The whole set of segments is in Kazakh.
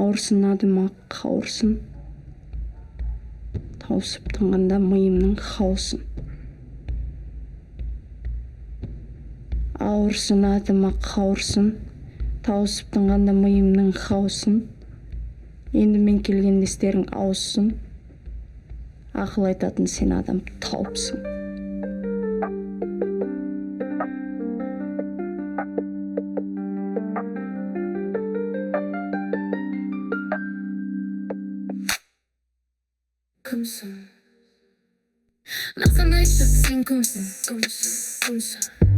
ауырсын адыма қауырсын, тауысып тынғанда миымның хаусын. Ауырсын адыма қауырсын, тауысып тынғанда миымның хаусын. Енді мен келген естерің ауыссын, ақыл айтатын сен адам тауыпсың. Кімсің? Маған айтшы, сен кімсің?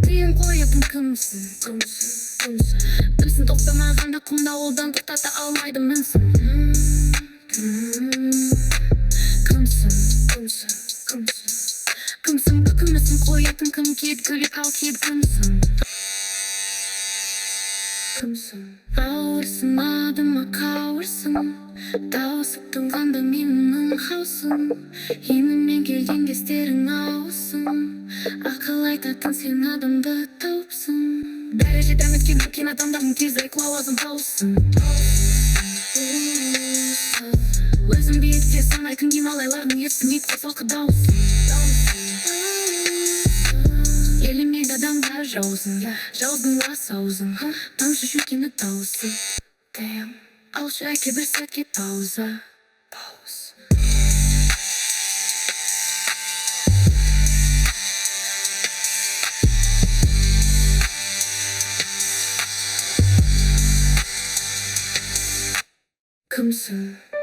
Тыйым қоятын кімсің? Білсін тоқтамағанда құмда олдан тоқтата алмайды мінсің. Кімсің, бүкімісін қоятын кім кет гүлі қал кет кімсің? Ауырсын адыма қауырсын, тауысып тынғанда менің хаусын. Еніммен келген кездерің ауысын, ақыл айтатын сен адамды тауыпсың. Дәреже дәметкен үлкен адамдардың тезірек лауазым тауысын. Өзім биікте санай күн гималайлардың естімейді қосалқы дауысын. Елемейді адамдар жауызын, жауыздың лас аузын, тамшы шөкені дауысын. Алшы әке бір сәтке пауза. Кімсің?